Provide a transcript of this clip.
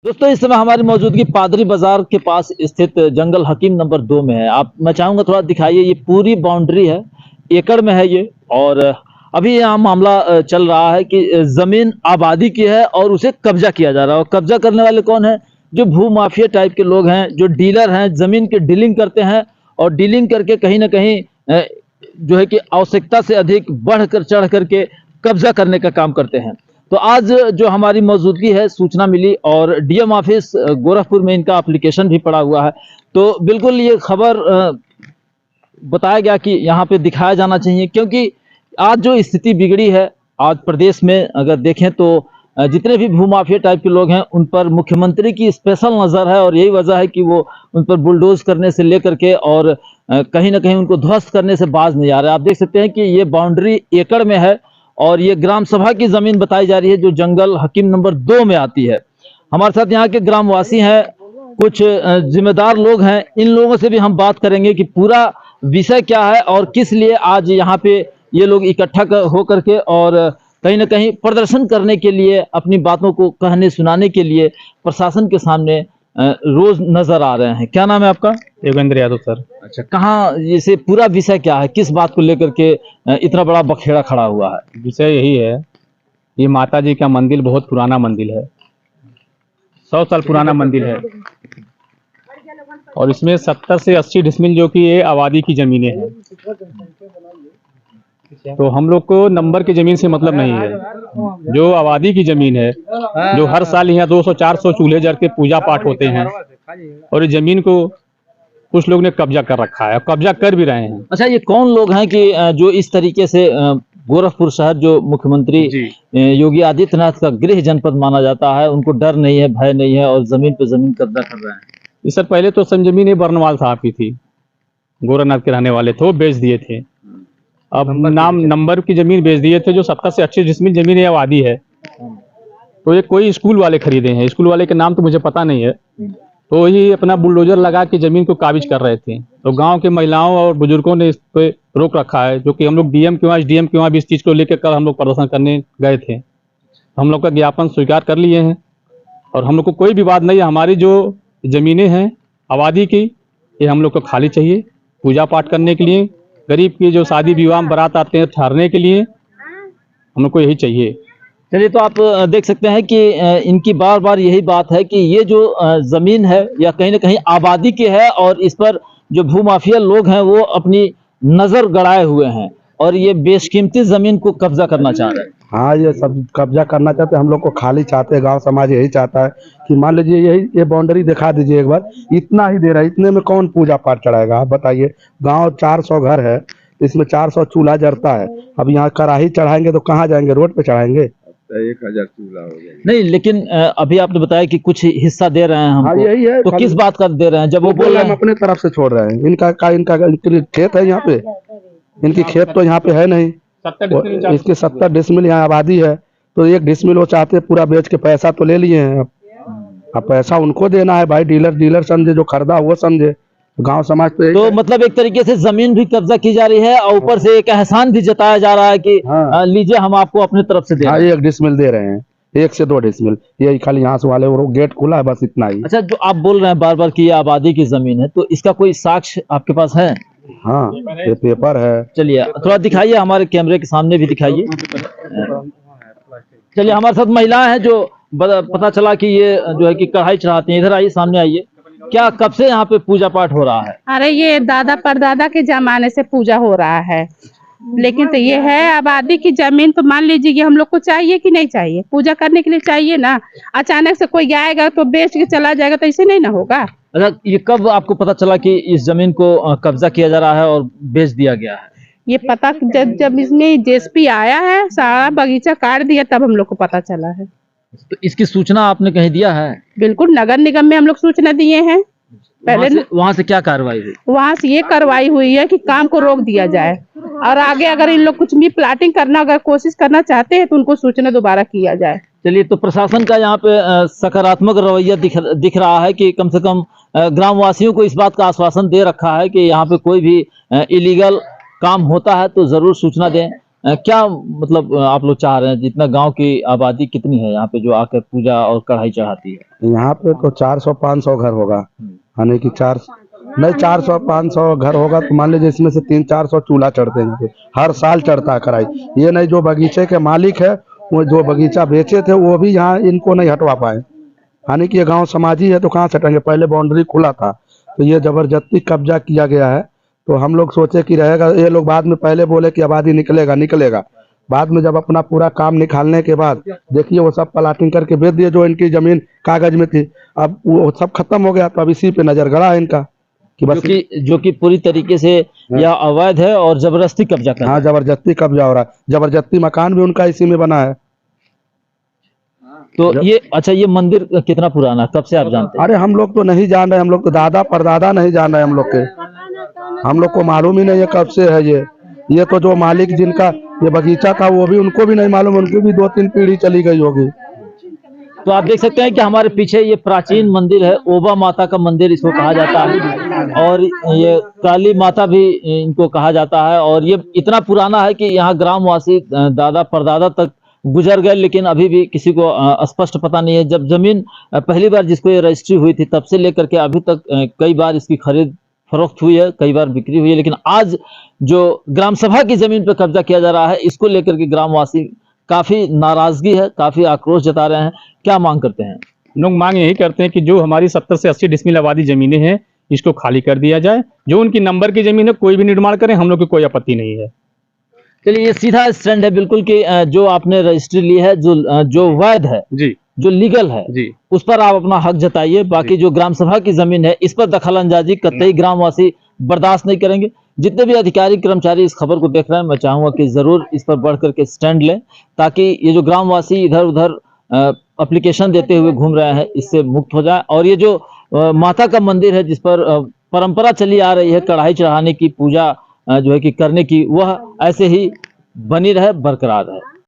दोस्तों इस समय हमारी मौजूदगी पादरी बाजार के पास स्थित जंगल हकीम नंबर 2 में है। आप मैं चाहूंगा थोड़ा दिखाइए, ये पूरी बाउंड्री है, एकड़ में है ये। और अभी यहाँ मामला चल रहा है कि जमीन आबादी की है और उसे कब्जा किया जा रहा है। और कब्जा करने वाले कौन है? जो भू माफिया टाइप के लोग हैं, जो डीलर हैं, जमीन के डीलिंग करते हैं और डीलिंग करके कहीं ना कहीं जो है कि आवश्यकता से अधिक बढ़कर चढ़ करके कब्जा करने का काम करते हैं। तो आज जो हमारी मौजूदगी है, सूचना मिली और डीएम ऑफिस गोरखपुर में इनका एप्लीकेशन भी पड़ा हुआ है। तो बिल्कुल ये खबर बताया गया कि यहाँ पे दिखाया जाना चाहिए, क्योंकि आज जो स्थिति बिगड़ी है आज प्रदेश में, अगर देखें तो जितने भी भूमाफिया टाइप के लोग हैं उन पर मुख्यमंत्री की स्पेशल नज़र है। और यही वजह है कि वो उन पर बुलडोज करने से लेकर के और कहीं ना कहीं उनको ध्वस्त करने से बाज नहीं आ रहा है। आप देख सकते हैं कि ये बाउंड्री एकड़ में है और ये ग्राम सभा की जमीन बताई जा रही है, जो जंगल हकीम नंबर 2 में आती है। हमारे साथ यहाँ के ग्रामवासी हैं, कुछ जिम्मेदार लोग हैं। इन लोगों से भी हम बात करेंगे कि पूरा विषय क्या है और किस लिए आज यहाँ पे ये लोग इकट्ठा हो करके और कहीं ना कहीं प्रदर्शन करने के लिए, अपनी बातों को कहने सुनाने के लिए प्रशासन के सामने रोज नजर आ रहे हैं। क्या नाम है आपका? योगेंद्र यादव सर। अच्छा, कहाँ जैसे पूरा विषय क्या है, किस बात को लेकर के इतना बड़ा बखेड़ा खड़ा हुआ है? विषय यही है, ये माता जी का मंदिर बहुत पुराना मंदिर है, 100 साल पुराना मंदिर है और इसमें 70 से 80 डिसमिल जो कि ये आबादी की जमीनें हैं। तो हम लोग को नंबर की जमीन से मतलब नहीं है, जो आबादी की जमीन है, जो हर साल यहाँ 200-400 चूल्हे जल के पूजा पाठ होते हैं और इस जमीन को कुछ लोग ने कब्जा कर रखा है, कब्जा कर भी रहे हैं। अच्छा, ये कौन लोग हैं कि जो इस तरीके से गोरखपुर शहर जो मुख्यमंत्री योगी आदित्यनाथ का गृह जनपद माना जाता है, उनको डर नहीं है, भय नहीं है और जमीन पे जमीन कब्जा कर रहे हैं? इस सर पहले तो जमीन बर्नवाल साहब की थी, गोरखनाथ के रहने वाले थे, वो बेच दिए थे। अब नंबर की जमीन बेच दिए थे, जो 70 से 80 डिसमिल जमीन आबादी है। तो ये कोई स्कूल वाले खरीदे हैं, स्कूल वाले के नाम तो मुझे पता नहीं है। तो ये अपना बुलडोजर लगा के जमीन को काबिज कर रहे थे। तो गांव के महिलाओं और बुजुर्गों ने इस पे रोक रखा है, जो कि हम लोग डीएम के वहाँ, एसडीएम के वहाँ भी इस चीज़ को लेकर कल हम लोग प्रदर्शन करने गए थे। हम लोग का ज्ञापन स्वीकार कर लिए हैं और हम लोग को कोई विवाद नहीं है। हमारी जो जमीनें हैं आबादी की, ये हम लोग को खाली चाहिए पूजा पाठ करने के लिए, गरीब की जो शादी विवाह में बारात आते हैं ठहरने के लिए, हम लोग को यही चाहिए। चलिए, तो आप देख सकते हैं कि इनकी बार बार यही बात है कि ये जो जमीन है या कहीं ना कहीं आबादी की है और इस पर जो भूमाफिया लोग हैं वो अपनी नजर गड़ाए हुए हैं और ये बेशकीमती जमीन को कब्जा करना चाह रहे हैं। हाँ, ये सब कब्जा करना चाहते हैं, हम लोग को खाली चाहते हैं। गांव समाज यही चाहता है कि मान लीजिए यही ये बाउंड्री दिखा दीजिए एक बार, इतना ही दे रहा है, इतने में कौन पूजा पाठ चढ़ाएगा? आप बताइए। गांव 400 घर है, इसमें 400 चूल्हा जलता है। अब यहाँ कढ़ाई चढ़ाएंगे तो कहाँ जाएंगे? रोड पे चढ़ाएंगे? 1000 चूल्हा हो गया। नहीं, लेकिन अभी आपने बताया कि कुछ हिस्सा दे रहे हैं हमको। हाँ, यही है। तो किस बात का दे रहे हैं? जब वो बोल रहे हैं अपने तरफ से छोड़ रहे हैं। इनका खेत है यहाँ पे, इनकी खेत तो यहाँ पे है नहीं। इसके 70 डिसमिल यहाँ आबादी है, तो 1 डिसमिल वो चाहते पूरा बेच के पैसा तो ले लिए हैं। अब पैसा उनको देना है भाई, डीलर समझे, जो खरीदा वो समझे, गांव समाज तो मतलब एक तरीके से जमीन भी कब्जा की जा रही है और ऊपर से एक एहसान भी जताया जा रहा है कि लीजिए हम आपको अपने तरफ से दे रहे हैं। 1 डिसमिल दे रहे हैं, 1 से 2 डिसमिल, ये खाली यहाँ से वाले वो गेट खुला है, बस इतना ही। अच्छा, जो आप बोल रहे हैं बार बार कि ये आबादी की जमीन है, तो इसका कोई साक्ष्य आपके पास है? हाँ, ये पेपर है। चलिए थोड़ा दिखाइए, हमारे कैमरे के सामने भी दिखाइए। चलिए, हमारे साथ महिलाएं हैं जो पता चला कि ये जो है कि कढ़ाई चढ़ाती हैं। इधर आइए, सामने आइए। क्या कब से यहाँ पे पूजा पाठ हो रहा है? अरे ये दादा परदादा के जमाने से पूजा हो रहा है, लेकिन तो ये है आबादी की जमीन, तो मान लीजिए कि हम लोग को चाहिए कि नहीं चाहिए? पूजा करने के लिए चाहिए ना। अचानक से कोई आएगा तो बेच के चला जाएगा, तो ऐसे नहीं ना होगा। अच्छा, ये कब आपको पता चला कि इस जमीन को कब्जा किया जा रहा है और बेच दिया गया है? ये पता जब इसमें जेएसपी आया है, सारा बगीचा काट दिया, तब हम लोग को पता चला है। तो इसकी सूचना आपने कहीं दिया है? बिल्कुल, नगर निगम में हम लोग सूचना दिए हैं। पहले वहाँ से क्या कार्रवाई हुई? वहाँ से ये कार्रवाई हुई है कि काम को रोक दिया जाए और आगे अगर इन लोग कुछ भी प्लाटिंग करना अगर कोशिश करना चाहते हैं तो उनको सूचना दोबारा किया जाए। चलिए, तो प्रशासन का यहाँ पे सकारात्मक रवैया दिख रहा है कि कम से कम ग्रामवासियों को इस बात का आश्वासन दे रखा है कि यहाँ पे कोई भी इलीगल काम होता है तो जरूर सूचना दें। क्या मतलब आप लोग चाह रहे हैं, जितना गांव की आबादी कितनी है यहाँ पे जो आकर पूजा और कढ़ाई चढ़ाती है? यहाँ पे तो 400-500 घर होगा, यानी कि 400-500 घर होगा, तो मान लीजिए इसमें से 300-400 चूल्हा चढ़ते हैं यहाँ पे। हर साल चढ़ता है कढ़ाई। ये नहीं, जो बगीचे के मालिक है वो जो बगीचा बेचे थे वो भी यहाँ इनको नहीं हटवा पाए, यानी कि ये गांव समाजी है तो कहाँ से हटेंगे। पहले बाउंड्री खुला था तो ये जबरदस्ती कब्जा किया गया है, तो हम लोग सोचे कि रहेगा। ये लोग बाद में पहले बोले कि आबादी निकलेगा, बाद में जब अपना पूरा काम निकालने के बाद देखिए वो सब प्लाटिंग करके बेच दिए, जो इनकी जमीन कागज में थी। अब वो सब खत्म हो गया, तो अब इसी पे नजर गड़ा है इनका कि बस जो कि पूरी तरीके से यह अवैध है और जबरदस्ती कब्जा कर रहा हाँ, है। जबरदस्ती कब्जा हो रहा है। जबरदस्ती मकान भी उनका इसी में बना है। तो ये अच्छा, ये मंदिर कितना पुराना है, कब से आप जानते हैं? अरे हम लोग तो नहीं जान रहे, हम लोग तो दादा परदादा नहीं जान रहे, हम लोग को मालूम ही नहीं है कब से है ये तो जो मालिक जिनका ये बगीचा था वो भी, उनको भी नहीं मालूम, उनकी भी 2-3 पीढ़ी चली गई होगी। तो आप देख सकते हैं कि हमारे पीछे ये प्राचीन मंदिर है, ओबा माता का मंदिर इसको कहा जाता है, और ये काली माता भी इनको कहा जाता है। और ये इतना पुराना है कि यहाँ ग्रामवासी दादा परदादा तक गुजर गए, लेकिन अभी भी किसी को स्पष्ट पता नहीं है। जब जमीन पहली बार जिसको ये रजिस्ट्री हुई थी तब से लेकर के अभी तक कई बार इसकी खरीद फरोख्त हुई है, कई बार बिक्री हुई है, लेकिन आज जो ग्राम सभा की जमीन पर कब्जा किया जा रहा है, इसको लेकर के ग्रामवासी काफी नाराजगी है, काफी आक्रोश जता रहे हैं। क्या मांग करते हैं लोग? मांग यही करते हैं कि जो हमारी 70 से 80 डिसमिल आबादी जमीनें हैं इसको खाली कर दिया जाए। जो उनकी नंबर की जमीन है कोई भी निर्माण करें, हम लोग की कोई आपत्ति नहीं है। चलिए, ये सीधा स्टैंड है बिल्कुल कि जो आपने रजिस्ट्री ली है, जो वैध है जी, जो लीगल है जी, उस पर आप अपना हक जताइए। बाकी जो ग्राम सभा की जमीन है इस पर दखल अंदाजी कतई ग्रामवासी बर्दाश्त नहीं करेंगे। जितने भी अधिकारी कर्मचारी इस खबर को देख रहे हैं, मैं चाहूंगा कि जरूर इस पर बढ़ करके स्टैंड लें, ताकि ये जो ग्रामवासी इधर उधर एप्लीकेशन देते हुए घूम रहे हैं इससे मुक्त हो जाए। और ये जो माता का मंदिर है जिस पर परंपरा चली आ रही है कढ़ाई चढ़ाने की, पूजा जो है कि करने की, वह ऐसे ही बनी रहे, बरकरार रहे।